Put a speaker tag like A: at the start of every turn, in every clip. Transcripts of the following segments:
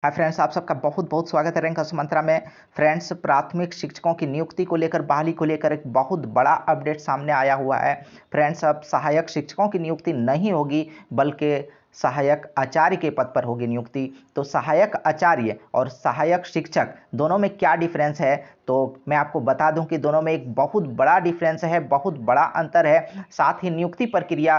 A: Hi friends, आप सबका बहुत बहुत स्वागत है रैंक मंत्रा में। फ्रेंड्स, प्राथमिक शिक्षकों की नियुक्ति को लेकर बहाली को लेकर एक बहुत बड़ा अपडेट सामने आया हुआ है। फ्रेंड्स, अब सहायक शिक्षकों की नियुक्ति नहीं होगी बल्कि सहायक आचार्य के पद पर होगी नियुक्ति। तो सहायक आचार्य और सहायक शिक्षक दोनों में क्या डिफरेंस है, तो मैं आपको बता दूं कि दोनों में एक बहुत बड़ा डिफरेंस है, बहुत बड़ा अंतर है। साथ ही नियुक्ति प्रक्रिया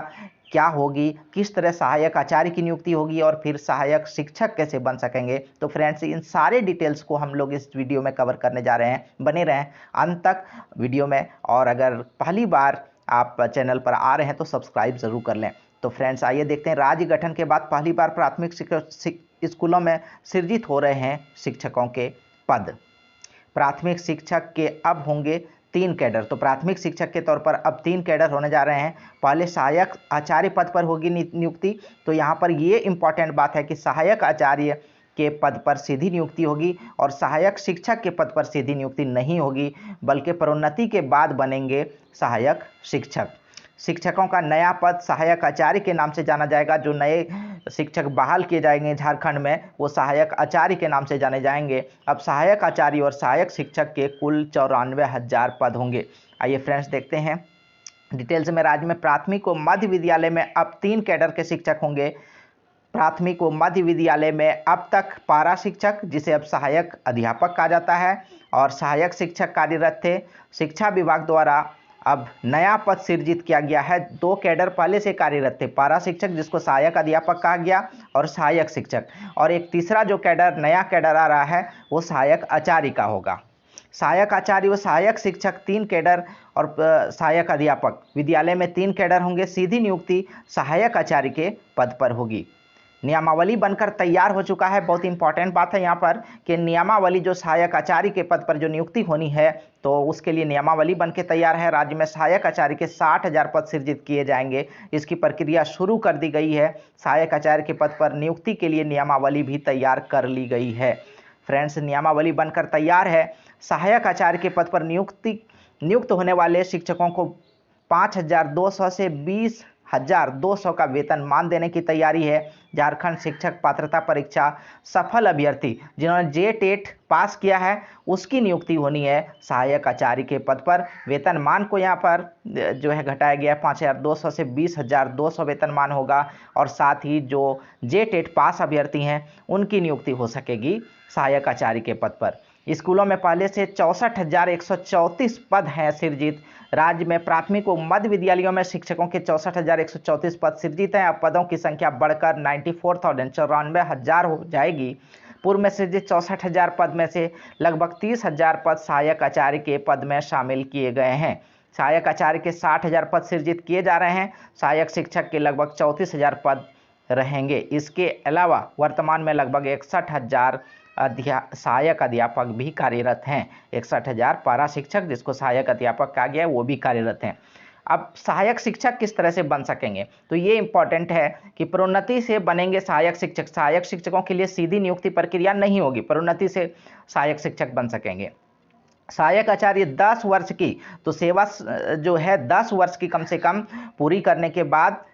A: क्या होगी, किस तरह सहायक आचार्य की नियुक्ति होगी और फिर सहायक शिक्षक कैसे बन सकेंगे। तो फ्रेंड्स, इन सारे डिटेल्स को हम लोग इस वीडियो में कवर करने जा रहे हैं। बने रहें अंत तक वीडियो में, और अगर पहली बार आप चैनल पर आ रहे हैं तो सब्सक्राइब जरूर कर लें। तो फ्रेंड्स, आइए देखते हैं। राज्य गठन के बाद पहली बार प्राथमिक स्कूलों में सृजित हो रहे हैं शिक्षकों के पद। प्राथमिक शिक्षक के अब होंगे 3 कैडर। तो प्राथमिक शिक्षक के तौर पर अब 3 कैडर होने जा रहे हैं। पहले सहायक आचार्य पद पर होगी नियुक्ति। तो यहाँ पर ये इंपॉर्टेंट बात है कि सहायक आचार्य के पद पर सीधी नियुक्ति होगी और सहायक शिक्षक के पद पर सीधी नियुक्ति नहीं होगी, बल्कि प्रोन्नति के बाद बनेंगे सहायक शिक्षक। शिक्षकों का नया पद सहायक आचार्य के नाम से जाना जाएगा। जो नए शिक्षक बहाल किए जाएंगे झारखंड में, वो सहायक आचार्य के नाम से जाने जाएंगे। अब सहायक आचार्य और सहायक शिक्षक के कुल 94,000 पद होंगे। आइए फ्रेंड्स, देखते हैं डिटेल्स में। राज्य में प्राथमिक व मध्य विद्यालय में अब 3 कैडर के शिक्षक होंगे। प्राथमिक व मध्य विद्यालय में अब तक पारा शिक्षक, जिसे अब सहायक अध्यापक कहा जाता है, और सहायक शिक्षक कार्यरत थे। शिक्षा विभाग द्वारा अब नया पद सृजित किया गया है। 2 कैडर पहले से कार्यरत थे, पारा शिक्षक जिसको सहायक अध्यापक कहा गया और सहायक शिक्षक, और एक तीसरा जो कैडर नया कैडर आ रहा है वो सहायक आचार्य का होगा। सहायक आचार्य व सहायक शिक्षक 3 कैडर और सहायक अध्यापक विद्यालय में 3 कैडर होंगे। सीधी नियुक्ति सहायक आचार्य के पद पर होगी। नियमावली बनकर तैयार हो चुका है। बहुत इंपॉर्टेंट बात है यहाँ पर कि नियमावली जो सहायक आचार्य के पद पर जो नियुक्ति होनी है, तो उसके लिए नियमावली बन के तैयार है। राज्य में सहायक आचार्य के 60,000 पद सृजित किए जाएंगे। इसकी प्रक्रिया शुरू कर दी गई है। सहायक आचार्य के पद पर नियुक्ति के लिए नियमावली भी तैयार कर ली गई है। फ्रेंड्स, नियमावली बनकर तैयार है। सहायक आचार्य के पद पर नियुक्त होने वाले शिक्षकों को 5,200 से 20,200 का वेतनमान देने की तैयारी है। झारखंड शिक्षक पात्रता परीक्षा सफल अभ्यर्थी जिन्होंने JTET पास किया है, उसकी नियुक्ति होनी है सहायक आचार्य के पद पर। वेतनमान को यहाँ पर जो है घटाया गया है, 5,200 से 20,200 वेतनमान होगा। और साथ ही जो JTET पास अभ्यर्थी हैं उनकी नियुक्ति हो सकेगी सहायक आचार्य के पद पर। स्कूलों में पहले से 64,134 पद हैं सृजित। राज्य में प्राथमिक व मध्य विद्यालयों में शिक्षकों के 64,134 पद सृजित हैं। अब पदों की संख्या बढ़कर 94,000 हो जाएगी। पूर्व में सृजित 64,000 पद में से लगभग 30,000 पद सहायक आचार्य के पद में शामिल किए गए हैं। सहायक आचार्य के 60,000 पद सृजित किए जा रहे हैं। सहायक शिक्षक के लगभग 34,000 पद रहेंगे। इसके अलावा वर्तमान में लगभग 61,000 सहायक अध्यापक भी कार्यरत हैं। 61,000 पारा शिक्षक जिसको सहायक अध्यापक कहा गया है वो भी कार्यरत हैं। अब सहायक शिक्षक किस तरह से बन सकेंगे, तो ये इंपॉर्टेंट है कि प्रोन्नति से बनेंगे सहायक शिक्षक। सहायक शिक्षकों के लिए सीधी नियुक्ति प्रक्रिया नहीं होगी, प्रोन्नति से सहायक शिक्षक बन सकेंगे। सहायक आचार्य 10 वर्ष की तो सेवा जो है 10 वर्ष की कम से कम पूरी करने के बाद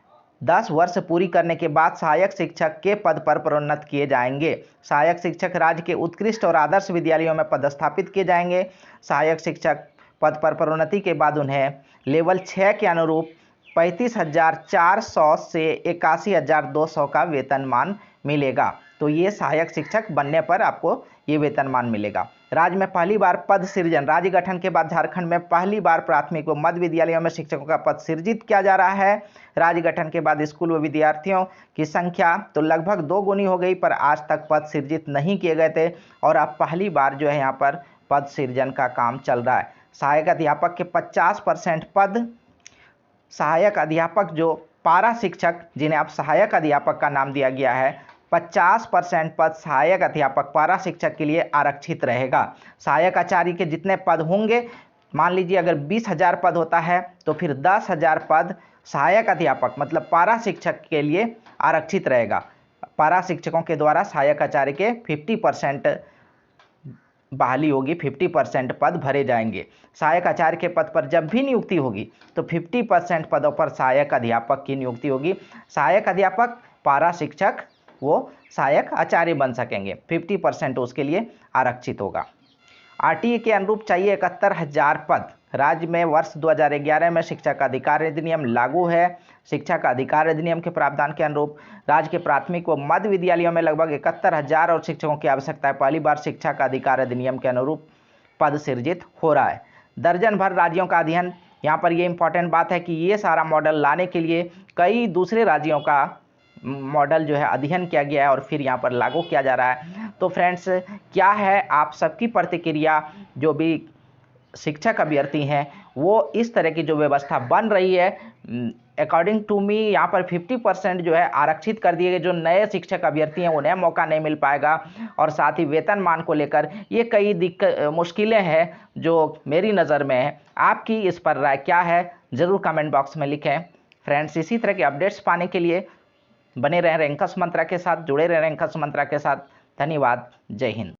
A: 10 वर्ष पूरी करने के बाद सहायक शिक्षक के पद पर प्रोन्नत किए जाएंगे। सहायक शिक्षक राज्य के उत्कृष्ट और आदर्श विद्यालयों में पदस्थापित किए जाएंगे। सहायक शिक्षक पद पर प्रोन्नति के बाद उन्हें लेवल 6 के अनुरूप 35,400 से 81,200 का वेतनमान मिलेगा। तो ये सहायक शिक्षक बनने पर आपको ये वेतनमान मिलेगा। राज्य में पहली बार पद सृजन। राज्य गठन के बाद झारखंड में पहली बार प्राथमिक व मध्य विद्यालयों में शिक्षकों का पद सृजित किया जा रहा है। राज्य गठन के बाद स्कूल व विद्यार्थियों की संख्या तो लगभग 2 गुनी हो गई, पर आज तक पद सृजित नहीं किए गए थे, और अब पहली बार जो है यहाँ पर पद सृजन का काम चल रहा है। सहायक अध्यापक के 50% पद, सहायक अध्यापक जो पारा शिक्षक जिन्हें अब सहायक अध्यापक का नाम दिया गया है, 50% पद सहायक अध्यापक पारा शिक्षक के लिए आरक्षित रहेगा। सहायक आचार्य के जितने पद होंगे, मान लीजिए अगर 20,000 पद होता है तो फिर 10,000 पद सहायक अध्यापक मतलब पारा शिक्षक के लिए आरक्षित रहेगा। पारा शिक्षकों के द्वारा सहायक आचार्य के 50% बहाली होगी, 50% पद भरे जाएंगे। सहायक आचार्य के पद पर जब भी नियुक्ति होगी तो 50% पदों पर सहायक अध्यापक की नियुक्ति होगी। सहायक अध्यापक, पारा शिक्षक वो सहायक आचार्य बन सकेंगे। 50% उसके लिए आरक्षित होगा। आरटीई के अनुरूप चाहिए 71,000 पद। राज्य में वर्ष 2011 में शिक्षा का अधिकार अधिनियम लागू है। शिक्षा का अधिकार अधिनियम के प्रावधान के अनुरूप राज्य के प्राथमिक व मध्य विद्यालयों में लगभग 71,000 और शिक्षकों की आवश्यकता है। पहली बार शिक्षा का अधिकार अधिनियम के अनुरूप पद सृजित हो रहा है। दर्जन भर राज्यों का अध्ययन, यहाँ पर ये इंपॉर्टेंट बात है कि ये सारा मॉडल लाने के लिए कई दूसरे राज्यों का मॉडल जो है अध्ययन किया गया है और फिर यहाँ पर लागू किया जा रहा है। तो फ्रेंड्स, क्या है आप सबकी प्रतिक्रिया? जो भी शिक्षक अभ्यर्थी हैं वो इस तरह की जो व्यवस्था बन रही है, अकॉर्डिंग टू मी यहाँ पर 50% जो है आरक्षित कर दिए गए। जो नए शिक्षक अभ्यर्थी हैं उन्हें मौका नहीं मिल पाएगा और साथ ही वेतनमान को लेकर ये कई मुश्किलें हैं जो मेरी नज़र में है। आपकी इस पर राय क्या है, ज़रूर कमेंट बॉक्स में लिखें। फ्रेंड्स, इसी तरह के अपडेट्स पाने के लिए बने रहें रैंकर्स मंत्रा के साथ, जुड़े रहें रैंकर्स मंत्रा के साथ। धन्यवाद। जय हिंद।